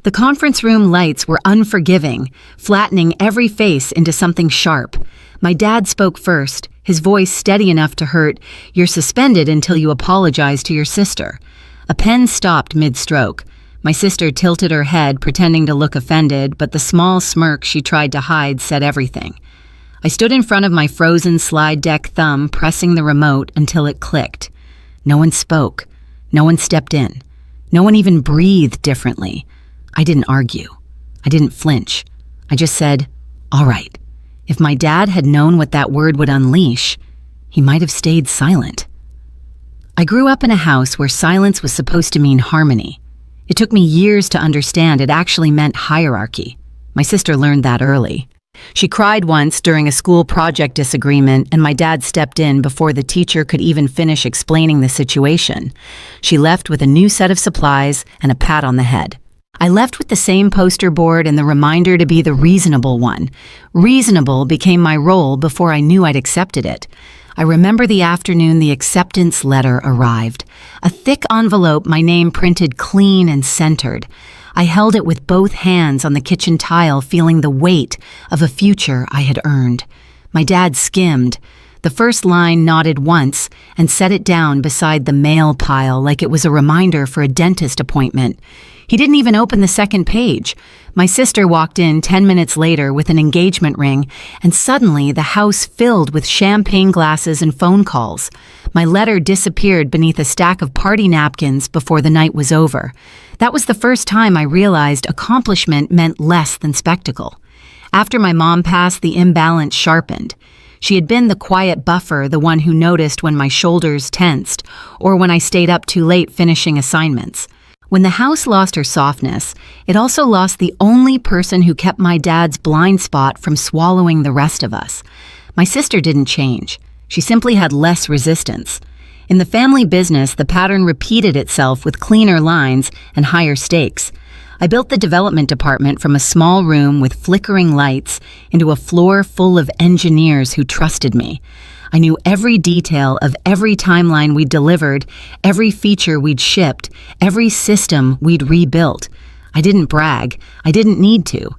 The conference room lights were unforgiving, flattening every face into something sharp. My dad spoke first, his voice steady enough to hurt. "You're suspended until you apologize to your sister." A pen stopped mid-stroke. My sister tilted her head, pretending to look offended, but the small smirk she tried to hide said everything. I stood in front of my frozen slide deck thumb, pressing the remote until it clicked. No one spoke. No one stepped in. No one even breathed differently. I didn't argue. I didn't flinch. I just said, "All right." If my dad had known what that word would unleash, he might have stayed silent. I grew up in a house where silence was supposed to mean harmony. It took me years to understand it actually meant hierarchy. My sister learned that early. She cried once during a school project disagreement, and my dad stepped in before the teacher could even finish explaining the situation. She left with a new set of supplies and a pat on the head. I left with the same poster board and the reminder to be the reasonable one. Reasonable became my role before I knew I'd accepted it. I remember the afternoon the acceptance letter arrived. A thick envelope, my name printed clean and centered. I held it with both hands on the kitchen tile, feeling the weight of a future I had earned. My dad skimmed. The first line nodded once and set it down beside the mail pile like it was a reminder for a dentist appointment. He didn't even open the second page. My sister walked in 10 minutes later with an engagement ring, and suddenly the house filled with champagne glasses and phone calls. My letter disappeared beneath a stack of party napkins before the night was over. That was the first time I realized accomplishment meant less than spectacle. After my mom passed, the imbalance sharpened. She had been the quiet buffer, the one who noticed when my shoulders tensed, or when I stayed up too late finishing assignments. When the house lost her softness, it also lost the only person who kept my dad's blind spot from swallowing the rest of us. My sister didn't change. She simply had less resistance. In the family business, the pattern repeated itself with cleaner lines and higher stakes. I built the development department from a small room with flickering lights into a floor full of engineers who trusted me. I knew every detail of every timeline we'd delivered, every feature we'd shipped, every system we'd rebuilt. I didn't brag. I didn't need to.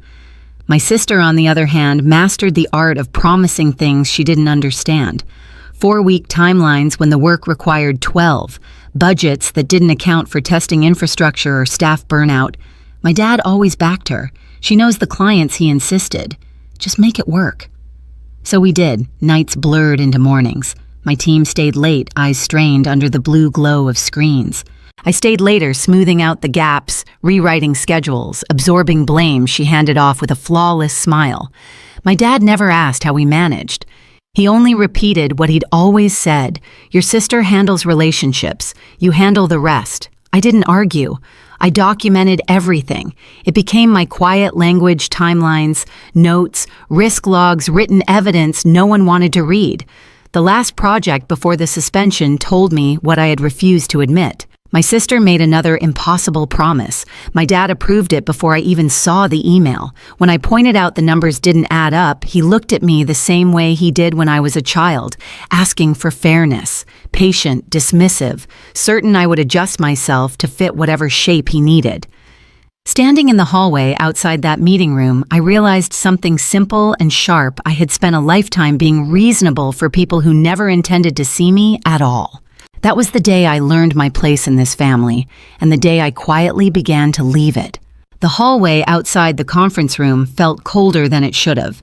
My sister, on the other hand, mastered the art of promising things she didn't understand. 4-week timelines when the work required 12. Budgets that didn't account for testing infrastructure or staff burnout. My dad always backed her. She knows the clients, he insisted. Just make it work. So we did. Nights blurred into mornings. My team stayed late, eyes strained under the blue glow of screens. I stayed later, smoothing out the gaps, rewriting schedules, absorbing blame she handed off with a flawless smile. My dad never asked how we managed. He only repeated what he'd always said. "Your sister handles relationships. You handle the rest." I didn't argue. I documented everything. It became my quiet language, timelines, notes, risk logs, written evidence no one wanted to read. The last project before the suspension told me what I had refused to admit. My sister made another impossible promise. My dad approved it before I even saw the email. When I pointed out the numbers didn't add up, he looked at me the same way he did when I was a child, asking for fairness, patient, dismissive, certain I would adjust myself to fit whatever shape he needed. Standing in the hallway outside that meeting room, I realized something simple and sharp. I had spent a lifetime being reasonable for people who never intended to see me at all. That was the day I learned my place in this family, and the day I quietly began to leave it. The hallway outside the conference room felt colder than it should have.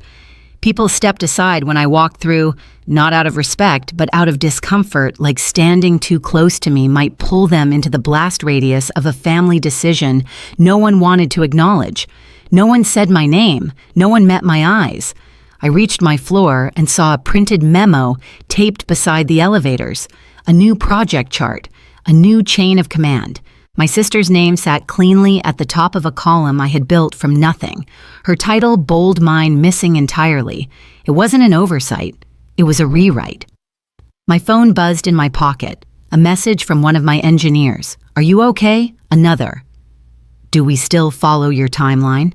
People stepped aside when I walked through, not out of respect, but out of discomfort, like standing too close to me might pull them into the blast radius of a family decision no one wanted to acknowledge. No one said my name. No one met my eyes. I reached my floor and saw a printed memo taped beside the elevators. A new project chart, a new chain of command. My sister's name sat cleanly at the top of a column I had built from nothing. Her title, bold, mine, missing entirely. It wasn't an oversight. It was a rewrite. My phone buzzed in my pocket. A message from one of my engineers. "Are you okay?" Another. "Do we still follow your timeline?"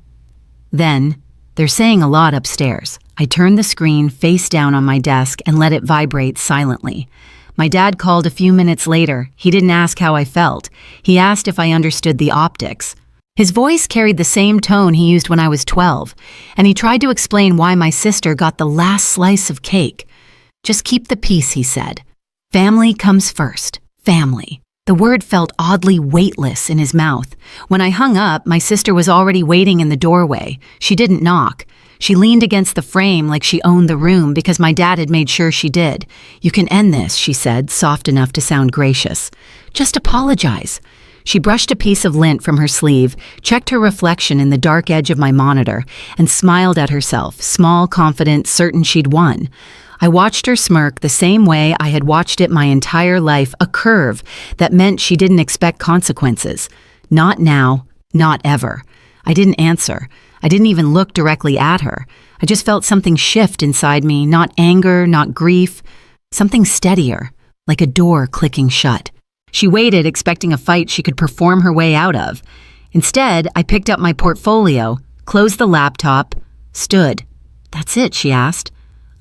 Then, "They're saying a lot upstairs." I turned the screen face down on my desk and let it vibrate silently. My dad called a few minutes later. He didn't ask how I felt. He asked if I understood the optics. His voice carried the same tone he used when I was 12, and he tried to explain why my sister got the last slice of cake. "Just keep the peace," he said. "Family comes first. Family." The word felt oddly weightless in his mouth. When I hung up, my sister was already waiting in the doorway. She didn't knock. She leaned against the frame like she owned the room because my dad had made sure she did. "You can end this," she said, soft enough to sound gracious. "Just apologize." She brushed a piece of lint from her sleeve, checked her reflection in the dark edge of my monitor, and smiled at herself, small, confident, certain she'd won. I watched her smirk the same way I had watched it my entire life, a curve that meant she didn't expect consequences. Not now, not ever. I didn't answer. I didn't even look directly at her. I just felt something shift inside me, not anger, not grief, something steadier, like a door clicking shut. She waited, expecting a fight she could perform her way out of. Instead, I picked up my portfolio, closed the laptop, stood. "That's it?" she asked.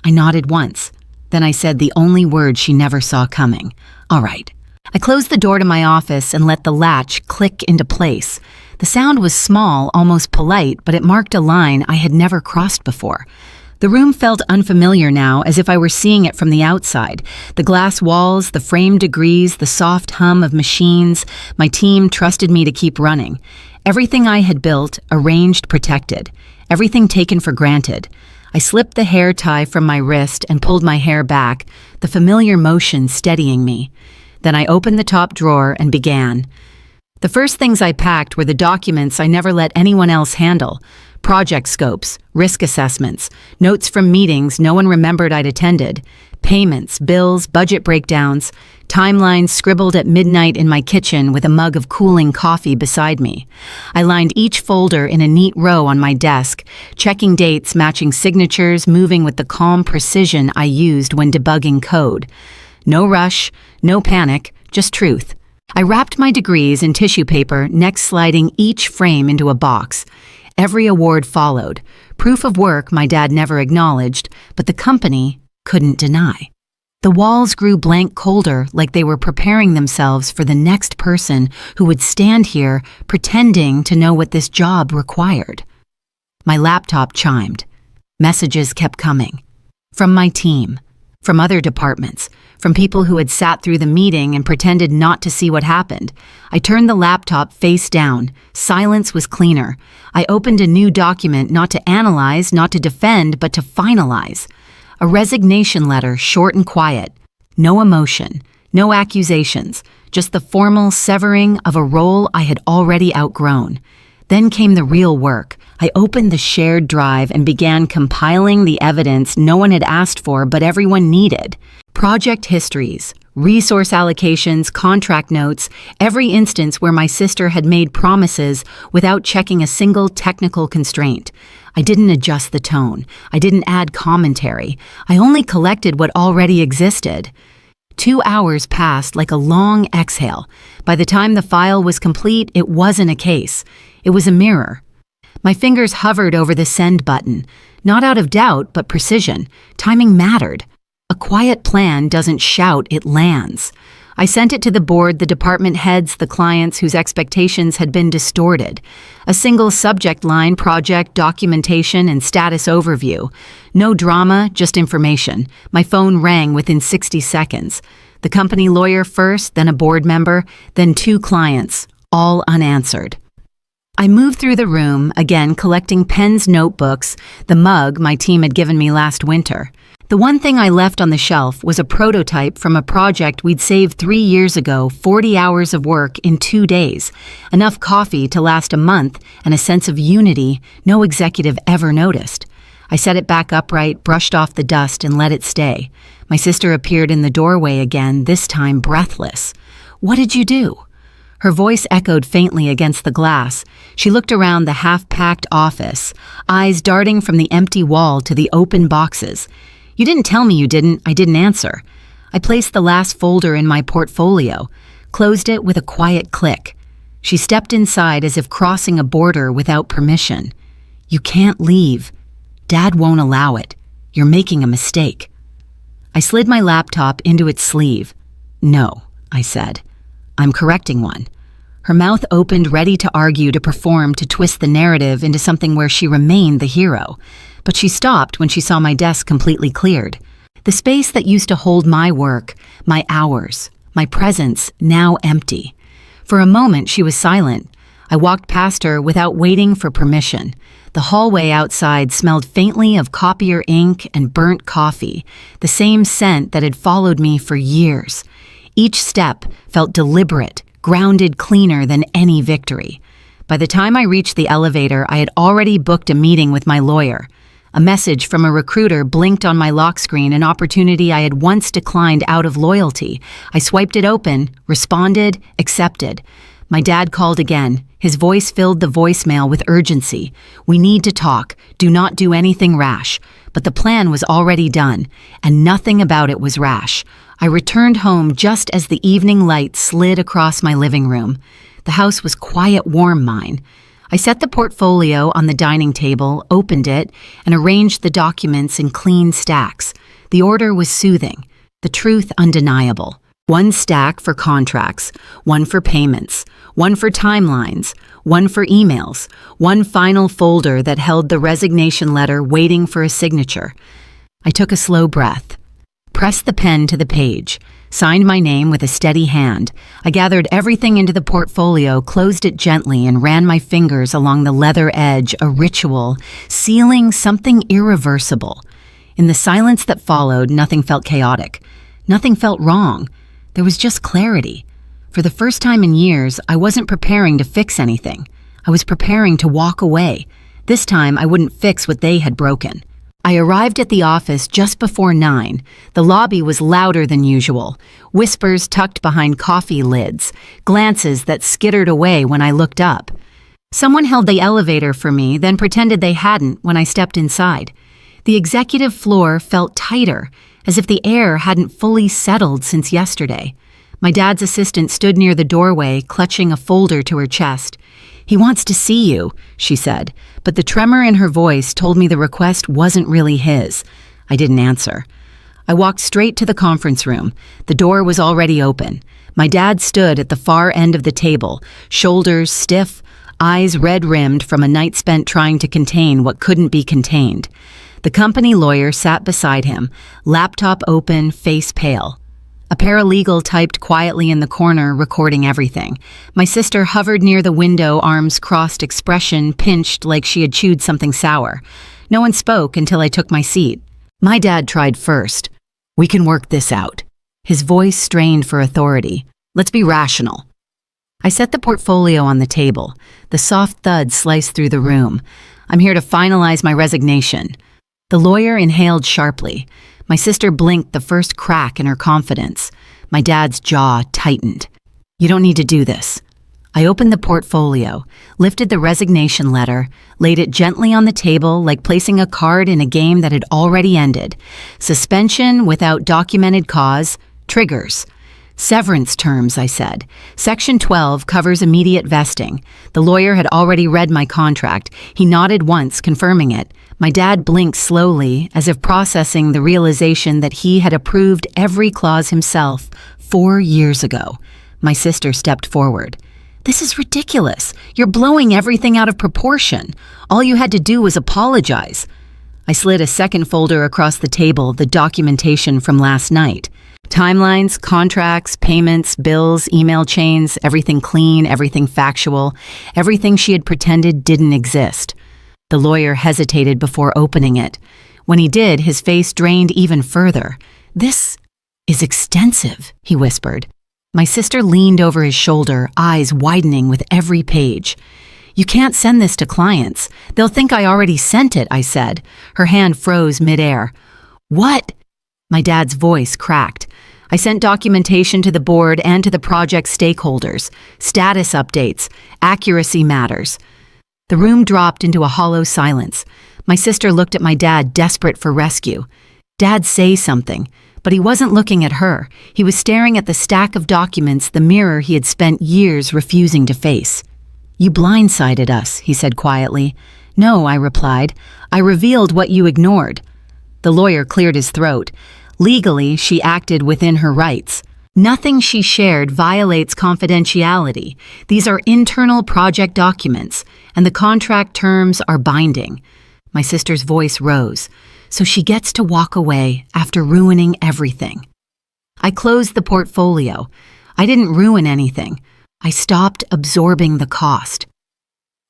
I nodded once. Then I said the only word she never saw coming. "All right." I closed the door to my office and let the latch click into place. The sound was small, almost polite, but it marked a line I had never crossed before. The room felt unfamiliar now, as if I were seeing it from the outside. The glass walls, the framed degrees, the soft hum of machines. My team trusted me to keep running. Everything I had built, arranged, protected. Everything taken for granted. I slipped the hair tie from my wrist and pulled my hair back, the familiar motion steadying me. Then I opened the top drawer and began. The first things I packed were the documents I never let anyone else handle. Project scopes, risk assessments, notes from meetings no one remembered I'd attended, payments, bills, budget breakdowns, timelines scribbled at midnight in my kitchen with a mug of cooling coffee beside me. I lined each folder in a neat row on my desk, checking dates, matching signatures, moving with the calm precision I used when debugging code. No rush, no panic, just truth. I wrapped my degrees in tissue paper, next sliding each frame into a box. Every award followed. Proof of work my dad never acknowledged, but the company couldn't deny. The walls grew blank colder, like they were preparing themselves for the next person who would stand here pretending to know what this job required. My laptop chimed. Messages kept coming. From my team, from other departments, from people who had sat through the meeting and pretended not to see what happened. I turned the laptop face down. Silence was cleaner. I opened a new document not to analyze, not to defend, but to finalize. A resignation letter, short and quiet. No emotion, no accusations, just the formal severing of a role I had already outgrown. Then came the real work. I opened the shared drive and began compiling the evidence no one had asked for but everyone needed. Project histories, resource allocations, contract notes, every instance where my sister had made promises without checking a single technical constraint. I didn't adjust the tone. I didn't add commentary. I only collected what already existed. 2 hours passed like a long exhale. By the time the file was complete, it wasn't a case. It was a mirror. My fingers hovered over the send button, not out of doubt, but precision. Timing mattered. A quiet plan doesn't shout, it lands. I sent it to the board, the department heads, the clients whose expectations had been distorted. A single subject line, project, documentation, and status overview. No drama, just information. My phone rang within 60 seconds. The company lawyer first, then a board member, then 2 clients, all unanswered. I moved through the room, again collecting pens, notebooks, the mug my team had given me last winter. The one thing I left on the shelf was a prototype from a project we'd saved 3 years ago, 40 hours of work in 2 days, enough coffee to last a month, and a sense of unity no executive ever noticed. I set it back upright, brushed off the dust, and let it stay. My sister appeared in the doorway again, this time breathless. "What did you do?" Her voice echoed faintly against the glass. She looked around the half-packed office, eyes darting from the empty wall to the open boxes. "You didn't tell me you didn't. I didn't answer." I placed the last folder in my portfolio, closed it with a quiet click. She stepped inside as if crossing a border without permission. "You can't leave. Dad won't allow it. You're making a mistake." I slid my laptop into its sleeve. "No," I said. "I'm correcting one." Her mouth opened, ready to argue, to perform, to twist the narrative into something where she remained the hero. But she stopped when she saw my desk completely cleared. The space that used to hold my work, my hours, my presence, now empty. For a moment, she was silent. I walked past her without waiting for permission. The hallway outside smelled faintly of copier ink and burnt coffee, the same scent that had followed me for years. Each step felt deliberate, grounded, cleaner than any victory. By the time I reached the elevator, I had already booked a meeting with my lawyer. A message from a recruiter blinked on my lock screen, an opportunity I had once declined out of loyalty. I swiped it open, responded, accepted. My dad called again. His voice filled the voicemail with urgency. "We need to talk. Do not do anything rash." But the plan was already done, and nothing about it was rash. I returned home just as the evening light slid across my living room. The house was quiet, warm mine. I set the portfolio on the dining table, opened it, and arranged the documents in clean stacks. The order was soothing, the truth undeniable. One stack for contracts, one for payments, one for timelines, one for emails, one final folder that held the resignation letter waiting for a signature. I took a slow breath, pressed the pen to the page, signed my name with a steady hand. I gathered everything into the portfolio, closed it gently, and ran my fingers along the leather edge, a ritual, sealing something irreversible. In the silence that followed, nothing felt chaotic. Nothing felt wrong. There was just clarity. For the first time in years, I wasn't preparing to fix anything. I was preparing to walk away. This time, I wouldn't fix what they had broken. I arrived at the office just before 9. The lobby was louder than usual. Whispers tucked behind coffee lids, glances that skittered away when I looked up. Someone held the elevator for me, then pretended they hadn't when I stepped inside. The executive floor felt tighter, as if the air hadn't fully settled since yesterday. My dad's assistant stood near the doorway, clutching a folder to her chest. "He wants to see you," she said, but the tremor in her voice told me the request wasn't really his. I didn't answer. I walked straight to the conference room. The door was already open. My dad stood at the far end of the table, shoulders stiff, eyes red-rimmed from a night spent trying to contain what couldn't be contained. The company lawyer sat beside him, laptop open, face pale. A paralegal typed quietly in the corner, recording everything. My sister hovered near the window, arms crossed, expression pinched like she had chewed something sour. No one spoke until I took my seat. My dad tried first. "We can work this out." His voice strained for authority. "Let's be rational." I set the portfolio on the table. The soft thud sliced through the room. "I'm here to finalize my resignation." The lawyer inhaled sharply. My sister blinked, the first crack in her confidence. My dad's jaw tightened. "You don't need to do this." I opened the portfolio, lifted the resignation letter, laid it gently on the table like placing a card in a game that had already ended. Suspension without documented cause, triggers. "Severance terms," I said. "Section 12 covers immediate vesting." The lawyer had already read my contract. He nodded once, confirming it. My dad blinked slowly, as if processing the realization that he had approved every clause himself 4 years ago. My sister stepped forward. "This is ridiculous. You're blowing everything out of proportion. All you had to do was apologize." I slid a second folder across the table, the documentation from last night. Timelines, contracts, payments, bills, email chains, everything clean, everything factual, everything she had pretended didn't exist. The lawyer hesitated before opening it. When he did, his face drained even further. "This is extensive," he whispered. My sister leaned over his shoulder, eyes widening with every page. "You can't send this to clients. They'll think I already sent it," I said. Her hand froze midair. "What?" My dad's voice cracked. "I sent documentation to the board and to the project stakeholders. Status updates. Accuracy matters." The room dropped into a hollow silence. My sister looked at my dad, desperate for rescue. Dad, say something. But he wasn't looking at her. He was staring at the stack of documents, the mirror he had spent years refusing to face. "You blindsided us," he said quietly. "No," I replied. "I revealed what you ignored." The lawyer cleared his throat. "Legally, she acted within her rights." Nothing she shared violates confidentiality. These are internal project documents, and the contract terms are binding. My sister's voice rose. So she gets to walk away after ruining everything. I closed the portfolio. I didn't ruin anything. I stopped absorbing the cost.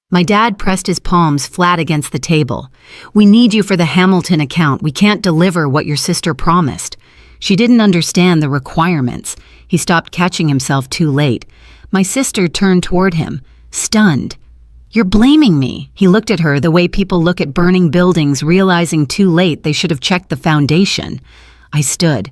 My dad pressed his palms flat against the table. We need you for the Hamilton account. We can't deliver what your sister promised. She didn't understand the requirements. He stopped catching himself too late. My sister turned toward him, stunned. You're blaming me. He looked at her the way people look at burning buildings, realizing too late they should have checked the foundation. I stood.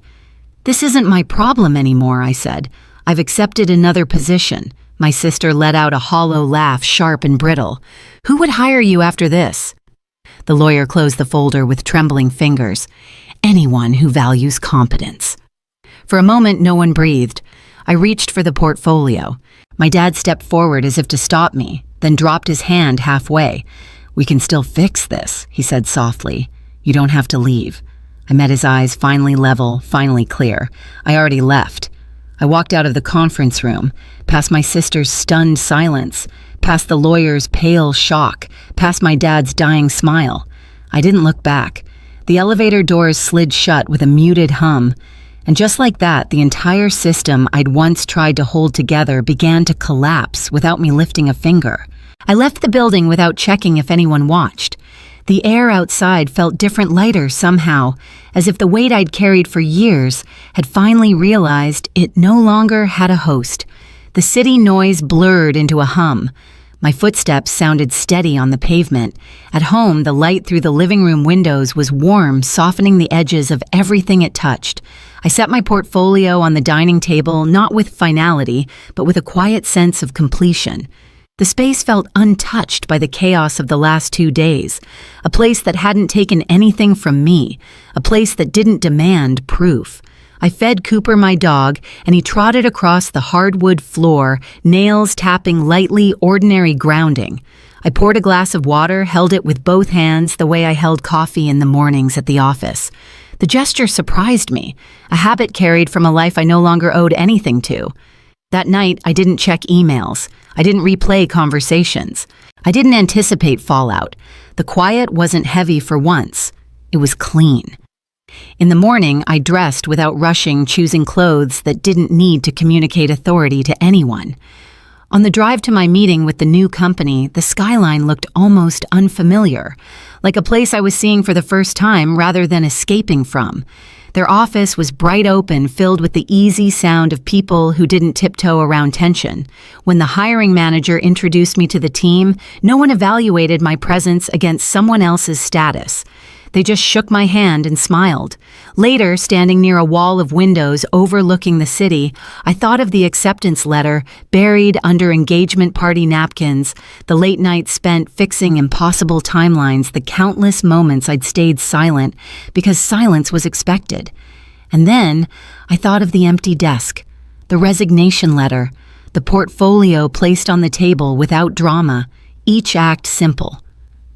This isn't my problem anymore, I said. I've accepted another position. My sister let out a hollow laugh, sharp and brittle. Who would hire you after this? The lawyer closed the folder with trembling fingers. Anyone who values competence. For a moment, no one breathed. I reached for the portfolio. My dad stepped forward as if to stop me, then dropped his hand halfway. We can still fix this, he said softly. You don't have to leave. I met his eyes, finally level, finally clear. I already left. I walked out of the conference room, past my sister's stunned silence, past the lawyer's pale shock, past my dad's dying smile. I didn't look back. The elevator doors slid shut with a muted hum, and just like that, the entire system I'd once tried to hold together began to collapse without me lifting a finger. I left the building without checking if anyone watched. The air outside felt different, lighter somehow, as if the weight I'd carried for years had finally realized it no longer had a host. The city noise blurred into a hum. My footsteps sounded steady on the pavement. At home, the light through the living room windows was warm, softening the edges of everything it touched. I set my portfolio on the dining table, not with finality, but with a quiet sense of completion. The space felt untouched by the chaos of the last 2 days, a place that hadn't taken anything from me, a place that didn't demand proof. I fed Cooper, my dog, and he trotted across the hardwood floor, nails tapping lightly, ordinary grounding. I poured a glass of water, held it with both hands the way I held coffee in the mornings at the office. The gesture surprised me, a habit carried from a life I no longer owed anything to. That night, I didn't check emails. I didn't replay conversations. I didn't anticipate fallout. The quiet wasn't heavy for once. It was clean. In the morning, I dressed without rushing, choosing clothes that didn't need to communicate authority to anyone. On the drive to my meeting with the new company, the skyline looked almost unfamiliar, like a place I was seeing for the first time rather than escaping from. Their office was bright open, filled with the easy sound of people who didn't tiptoe around tension. When the hiring manager introduced me to the team, no one evaluated my presence against someone else's status. They just shook my hand and smiled. Later, standing near a wall of windows overlooking the city, I thought of the acceptance letter buried under engagement party napkins, the late nights spent fixing impossible timelines, the countless moments I'd stayed silent because silence was expected. And then I thought of the empty desk, the resignation letter, the portfolio placed on the table without drama, each act simple,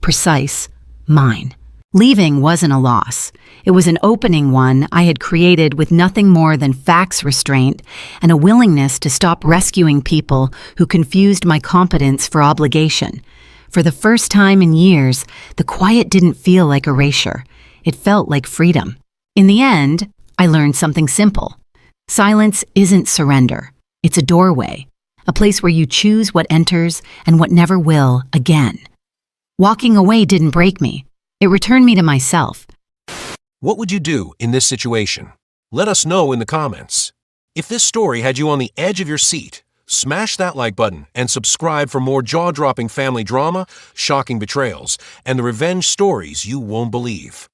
precise, mine. Leaving wasn't a loss. It was an opening one I had created with nothing more than fax restraint and a willingness to stop rescuing people who confused my competence for obligation. For the first time in years, the quiet didn't feel like erasure. It felt like freedom. In the end, I learned something simple. Silence isn't surrender. It's a doorway, a place where you choose what enters and what never will again. Walking away didn't break me. It returned me to myself. What would you do in this situation? Let us know in the comments. If this story had you on the edge of your seat, smash that like button and subscribe for more jaw-dropping family drama, shocking betrayals, and the revenge stories you won't believe.